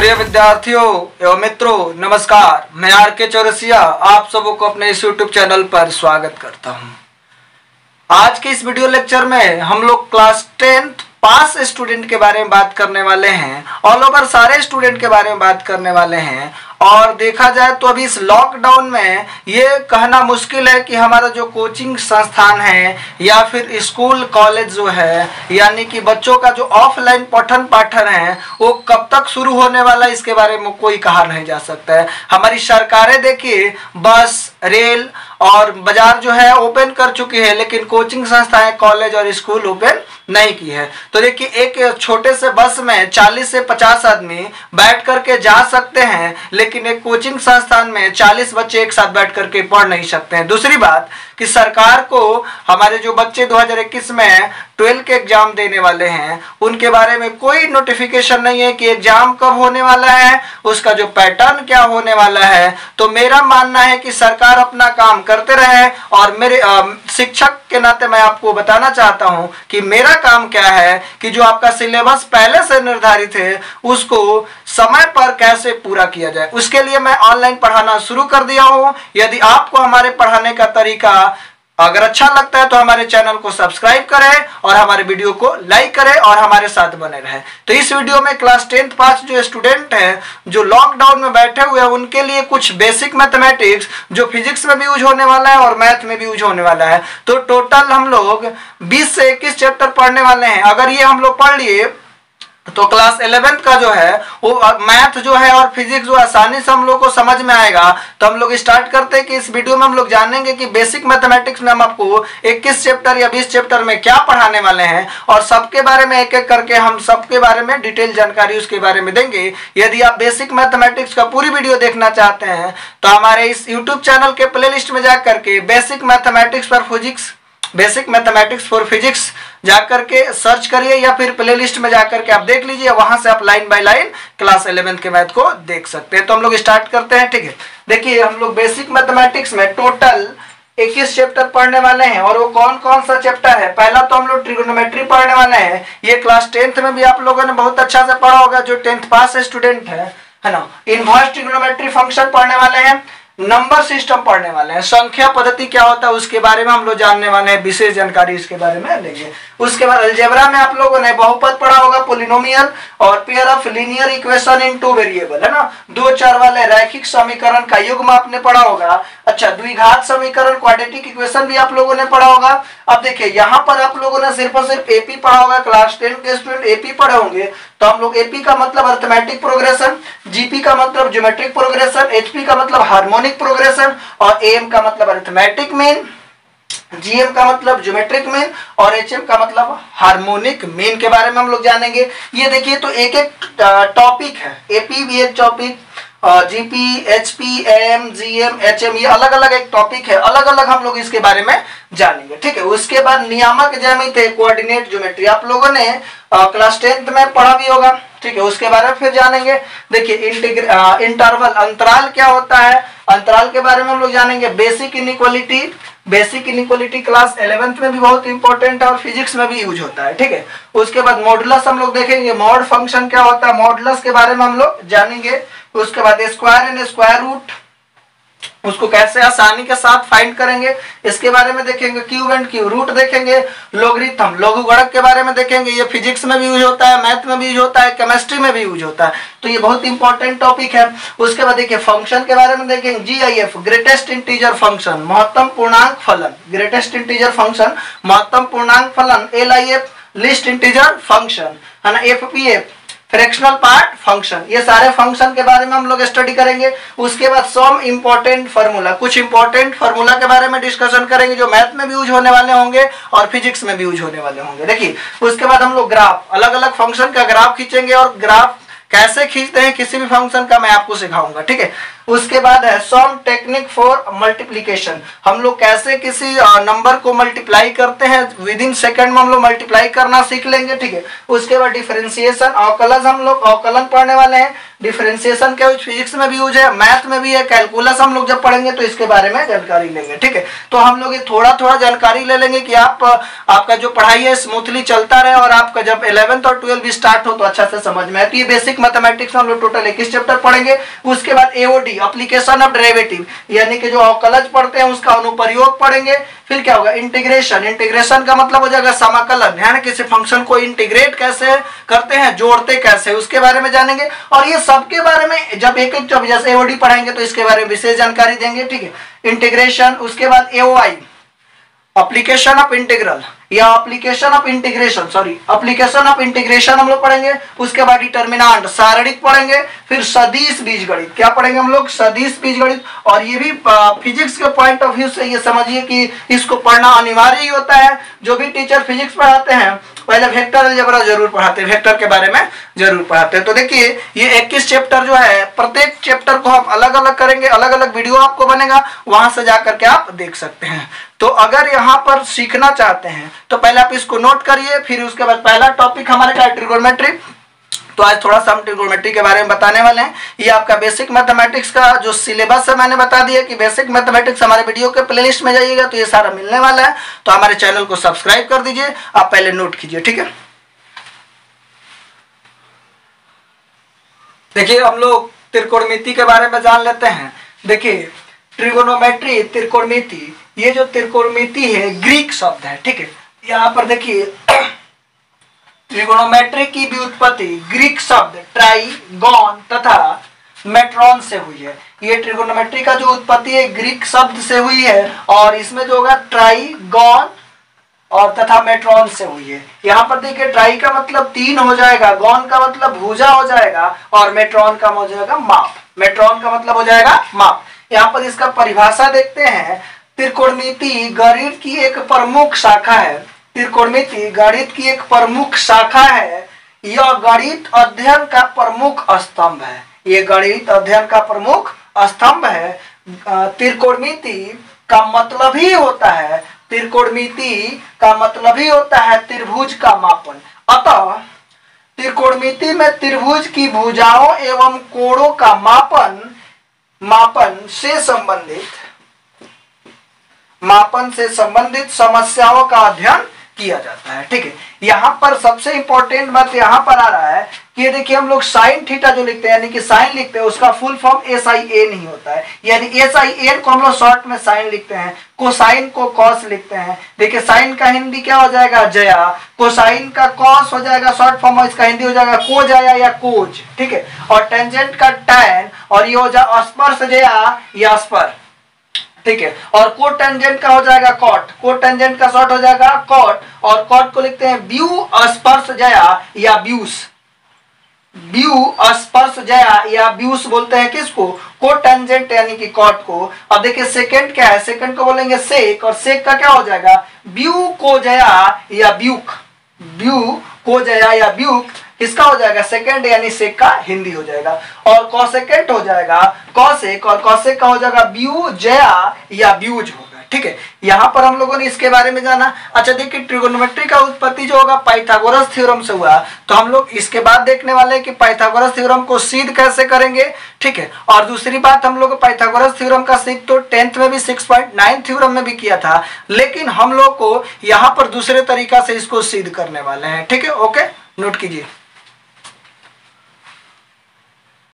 प्रिय विद्यार्थियों एवं मित्रों, नमस्कार। मैं आर के चौरसिया आप सबों को अपने इस YouTube चैनल पर स्वागत करता हूं। आज के इस वीडियो लेक्चर में हम लोग क्लास 10th पास स्टूडेंट के बारे में बात करने वाले हैं। ऑल ओवर सारे स्टूडेंट के बारे में बात करने वाले हैं। और देखा जाए तो अभी इस लॉकडाउन में ये कहना मुश्किल है कि हमारा जो कोचिंग संस्थान है या फिर स्कूल कॉलेज जो है, यानी कि बच्चों का जो ऑफलाइन पठन पाठन है वो कब तक शुरू होने वाला है, इसके बारे में कोई कहा नहीं जा सकता है। हमारी सरकारें देखिए बस, रेल और बाजार जो है ओपन कर चुकी है, लेकिन कोचिंग संस्थाएं, कॉलेज और स्कूल ओपन नहीं की है। तो देखिए एक छोटे से बस में 40 से 50 आदमी बैठ करके जा सकते हैं, लेकिन एक कोचिंग संस्थान में 40 बच्चे एक साथ बैठ करके पढ़ नहीं सकते हैं। दूसरी बात कि सरकार को हमारे जो बच्चे 2021 में 12 के एग्जाम देने वाले हैं उनके बारे में कोई नोटिफिकेशन नहीं है कि एग्जाम कब होने वाला है, उसका जो पैटर्न क्या होने वाला है। तो मेरा मानना है कि सरकार अपना काम करते रहे और मेरे शिक्षक के नाते मैं आपको बताना चाहता हूं कि मेरा काम क्या है कि जो आपका सिलेबस पहले से निर्धारित है उसको समय पर कैसे पूरा किया जाए। उसके लिए मैं ऑनलाइन पढ़ाना शुरू कर दिया हूं। यदि आपको हमारे पढ़ाने का तरीका अगर अच्छा लगता है तो हमारे चैनल को सब्सक्राइब करें और हमारे वीडियो को लाइक करें और हमारे साथ बने रहें। तो इस वीडियो में क्लास 10th पास जो स्टूडेंट हैं जो लॉकडाउन में बैठे हुए हैं उनके लिए कुछ बेसिक मैथमेटिक्स जो फिजिक्स में भी यूज होने वाला है और मैथ में भी यूज होने वाला है। तो टोटल हम लोग 20 से 21 चैप्टर पढ़ने वाले हैं। अगर ये हम लोग पढ़ लिए तो क्लास 11th का जो है वो मैथ जो है और फिजिक्स जो आसानी से हम लोग को समझ में आएगा। तो हम लोग स्टार्ट करते हैं कि इस वीडियो में हम लोग जानेंगे कि बेसिक मैथमेटिक्स में हम आपको 21 चैप्टर या 20 चैप्टर में क्या पढ़ाने वाले हैं और सबके बारे में एक एक करके हम सबके बारे में डिटेल जानकारी उसके बारे में देंगे। यदि आप बेसिक मैथमेटिक्स का पूरी वीडियो देखना चाहते हैं तो हमारे इस यूट्यूब चैनल के प्ले लिस्ट में जाकर के बेसिक मैथमेटिक्स फॉर फिजिक्स जाकर के सर्च करिए या फिर प्ले लिस्ट में जाकर के आप देख लीजिए। वहां से आप line by line class 11th के मैथ को देख सकते हैं। तो हम लोग स्टार्ट करते हैं, ठीक है। देखिए हम लोग बेसिक मैथमेटिक्स में टोटल 21 चैप्टर पढ़ने वाले हैं और वो कौन कौन सा चैप्टर है। पहला तो हम लोग ट्रिगोनोमेट्री पढ़ने वाले हैं। ये क्लास 10th में भी आप लोगों ने बहुत अच्छा से पढ़ा होगा जो 10th पास स्टूडेंट है ना। इनवर्स ट्रिगोनोमेट्री फंक्शन पढ़ने वाले हैं। नंबर सिस्टम पढ़ने वाले हैं। संख्या पद्धति क्या होता है उसके बारे में हम लोग जानने वाले हैं, विशेष जानकारी इसके बारे में लेंगे। उसके बाद अलजेब्रा में आप लोगों ने बहुपद पढ़ा होगा, पॉलिनोमियल और pair of linear equation in 2 variable, है ना। 2 चर वाले रैखिक समीकरण का युग्म आपने पढ़ा होगा। अच्छा, द्विघात समीकरण क्वाड्रेटिक इक्वेशन भी आप लोगों ने पढ़ा होगा। अब देखिए यहाँ पर आप लोगों ने सिर्फ और सिर्फ एपी पढ़ा होगा। क्लास 10 के स्टूडेंट एपी पढ़े होंगे। तो हम लोग एपी का मतलब अरिथमेटिक प्रोग्रेशन, जीपी का मतलब ज्योमेट्रिक प्रोग्रेशन, एचपी का मतलब हार्मोनिक प्रोग्रेशन और एम का मतलब अरिथमेटिक मीन, जीएम का मतलब ज्योमेट्रिक मीन और एचएम का मतलब हार्मोनिक मीन के बारे में हम लोग जानेंगे। ये देखिए तो एक एक टॉपिक है। एपी भी एक topic, GP, HP, M, GM, HM, ये अलग अलग एक टॉपिक है। अलग अलग हम लोग इसके बारे में जानेंगे, ठीक है। उसके बाद नियामक ज्यामिति, कोऑर्डिनेट ज्योमेट्री आप लोगों ने क्लास 10th में पढ़ा भी होगा, ठीक है। उसके बारे में फिर जानेंगे। देखिए इंटरवल, अंतराल क्या होता है, अंतराल के बारे में हम लोग जानेंगे। बेसिक इनइक्वालिटी क्लास 11th में भी बहुत इंपॉर्टेंट है और फिजिक्स में भी यूज होता है, ठीक है। उसके बाद मॉडुलस हम लोग देखेंगे। मॉड फंक्शन क्या होता है, मॉडुलस के बारे में हम लोग जानेंगे। उसके बाद स्क्वायर एंड स्क्वायर रूट, उसको कैसे आसानी के साथ फाइंड करेंगे इसके बारे में देखेंगे। क्यूब एंड क्यू रूट देखेंगे। लॉगरिथम, लघु गुणक के बारे में देखेंगे। ये फिजिक्स में भी यूज होता है, मैथ में भी यूज होता है, केमिस्ट्री में भी यूज होता है। तो ये बहुत इंपॉर्टेंट टॉपिक है। उसके बाद देखिए फंक्शन के बारे में देखेंगे। जीआईएफ, ग्रेटेस्ट इंटीजर फंक्शन, महत्तम पूर्णांक फलन, ग्रेटेस्ट इंटीजर फंक्शन, महत्तम पूर्णांक फलन। एलआईएफ, लिस्ट इंटीजर फंक्शन, है ना। एफपीएफ, फ्रैक्शनल पार्ट फंक्शन, ये सारे फंक्शन के बारे में हम लोग स्टडी करेंगे। उसके बाद सम इंपॉर्टेंट फार्मूला, कुछ इंपॉर्टेंट फार्मूला के बारे में डिस्कशन करेंगे जो मैथ में भी यूज होने वाले होंगे और फिजिक्स में भी यूज होने वाले होंगे। देखिए उसके बाद हम लोग ग्राफ, अलग अलग फंक्शन का ग्राफ खींचेंगे और ग्राफ कैसे खींचते हैं किसी भी फंक्शन का मैं आपको सिखाऊंगा, ठीक है। उसके बाद है सम टेक्निक फॉर मल्टीप्लीकेशन, हम लोग कैसे किसी नंबर को मल्टीप्लाई करते हैं, विद इन सेकेंड में हम लोग मल्टीप्लाई करना सीख लेंगे, ठीक है। उसके बाद डिफरेंशिएशन, अवकलन, हम लोग अवकलन पढ़ने वाले हैं। डिफरेंशिएशन का फिजिक्स में भी यूज है, मैथ में भी है, कैलकुलस हम लोग जब पढ़ेंगे तो इसके बारे में जानकारी लेंगे, ठीक है। तो हम लोग ये थोड़ा थोड़ा जानकारी ले लेंगे कि आपका जो पढ़ाई है स्मूथली चलता रहे और आपका जब 11th और 12th स्टार्ट हो तो अच्छा से समझ में आए। तो ये बेसिक मैथमेटिक्स में हम लोग टोटल 21 चैप्टर पढ़ेंगे। उसके बाद एओडी, एप्लीकेशन ऑफ डेरिवेटिव, यानी कि जो अवकलज पढ़ते हैं उसका अनुप्रयोग पढ़ेंगे। फिर क्या होगा, इंटीग्रेशन, इंटीग्रेशन का मतलब हो जाएगा समाकलन, यानी किसी फंक्शन को इंटीग्रेट कैसे करते हैं, जोड़ते कैसे, उसके बारे में जानेंगे। और ये सबके बारे में जब एक एक जैसे एओडी पढ़ाएंगे तो इसके बारे में विशेष जानकारी देंगे, ठीक है। इंटीग्रेशन, उसके बाद एओआई, एप्लीकेशन ऑफ इंटीग्रल या application of integration, sorry application of integration हम लोग पढ़ेंगे। उसके बाद डिटर्मिनेंट, सारणिक पढ़ेंगे। फिर सदिश बीजगणित, क्या पढ़ेंगे हम लोग, सदिश बीजगणित। और ये भी फिजिक्स के पॉइंट ऑफ व्यू से ये समझिए कि इसको पढ़ना अनिवार्य ही होता है। जो भी टीचर फिजिक्स पढ़ाते हैं पहले वेक्टर अलजेब्रा जरूर पढ़ाते हैं, वेक्टर के बारे में जरूर पढ़ाते हैं। तो देखिए ये 21 चैप्टर जो है, प्रत्येक चैप्टर को हम अलग अलग करेंगे, अलग अलग वीडियो आपको बनेगा, वहां से जाकर के आप देख सकते हैं। तो अगर यहाँ पर सीखना चाहते हैं तो पहले आप इसको नोट करिए। फिर उसके बाद पहला टॉपिक हमारे का ट्रिगोनोमेट्री। तो आज थोड़ा सा हम ट्रिगोनोमेट्री के बारे में बताने वाले हैं। ये आपका बेसिक मैथमेटिक्स का जो सिलेबस है मैंने बता दिया कि बेसिक मैथमेटिक्स हमारे वीडियो के प्लेलिस्ट में जाइएगा तो ये सारा मिलने वाला है। तो हमारे चैनल को सब्सक्राइब कर दीजिए, आप पहले नोट कीजिए, ठीक है। देखिए हम लोग त्रिकोणमिति के बारे में जान लेते हैं। देखिए ट्रिगोनोमेट्री, त्रिकोणमिति, ये जो त्रिकोणमिति है ग्रीक शब्द है, ठीक है। यहाँ पर देखिए त्रिगोनोमेट्री की व्युत्पत्ति ग्रीक शब्द ट्राइगोन तथा मेट्रॉन से हुई है। ये ट्रिगोनोमेट्री का जो उत्पत्ति है ग्रीक शब्द से हुई है और इसमें जो होगा ट्राइगोन और तथा मेट्रॉन से हुई है। यहाँ पर देखिए ट्राई का मतलब 3 हो जाएगा, गॉन का मतलब भुजा हो जाएगा और मेट्रॉन का हो जाएगा माप। मेट्रॉन का मतलब हो जाएगा माप। यहाँ पर इसका परिभाषा देखते हैं। त्रिकोणमिति गणित की एक प्रमुख शाखा है। त्रिकोणमिति गणित की एक प्रमुख शाखा है। यह गणित अध्ययन का प्रमुख स्तंभ है। ये गणित अध्ययन का प्रमुख स्तंभ है। त्रिकोणमिति का मतलब ही होता है, त्रिकोणमिति का मतलब ही होता है त्रिभुज का मापन। अतः त्रिकोणमिति में त्रिभुज की भुजाओं एवं कोणों का मापन से संबंधित समस्याओं का अध्ययन किया जाता है, ठीक है। यहाँ पर सबसे इंपॉर्टेंट बात यहाँ पर आ रहा है कि देखिए हम लोग साइन थीटा जो लिखते हैं यानी कि साइन लिखते हैं उसका फुल फॉर्म SIN ही होता है। यानी SIN को हम लोग शॉर्ट में साइन लिखते हैं, कोसाइन को कॉस लिखते हैं। देखिए साइन का हिंदी क्या हो जाएगा, जया। कोसाइन का कॉस हो जाएगा शॉर्ट फॉर्म, इसका हिंदी हो जाएगा को जया या कोज, ठीक है। और टेंजेंट का टैन, और ये हो जाए स्पर्श जया या स्पर, ठीक है। और कोट टेंजेंट का हो जाएगा कॉट, कोट टेंजेंट का शॉर्ट हो जाएगा कॉट, और कॉट को लिखते हैं व्यू स्पर्श जया या व्यूस। व्यू स्पर्श जया या व्यूस बोलते हैं किसको, कोट टेंजेंट यानी कि कॉट को। अब देखिए सेकंड क्या है, सेकंड को बोलेंगे सेक, और सेक का क्या हो जाएगा व्यू को जया या व्यूक। व्यू को जया या व्यूक इसका हो जाएगा सेकंड यानी सेक का हिंदी हो जाएगा। और कॉसेकेंट हो जाएगा कॉसेक, और कॉसेक का हो जाएगा व्यू जया या व्यूज होगा, ठीक है। यहाँ पर हम लोगों ने इसके बारे में जाना। अच्छा देखिए ट्रिगोनोमेट्री का उत्पत्ति जो होगा पाइथागोरस थ्योरम से हुआ। तो हम लोग इसके बाद देखने वाले हैं कि पाइथागोरस थ्योरम को सिद्ध कैसे करेंगे, ठीक है। और दूसरी बात हम लोग पाइथागोरस थ्योरम का सिद्ध तो 10th में भी 6.9 थ्योरम में भी किया था, लेकिन हम लोग को यहाँ पर दूसरे तरीका से इसको सिद्ध करने वाले हैं, ठीक है। ओके नोट कीजिए।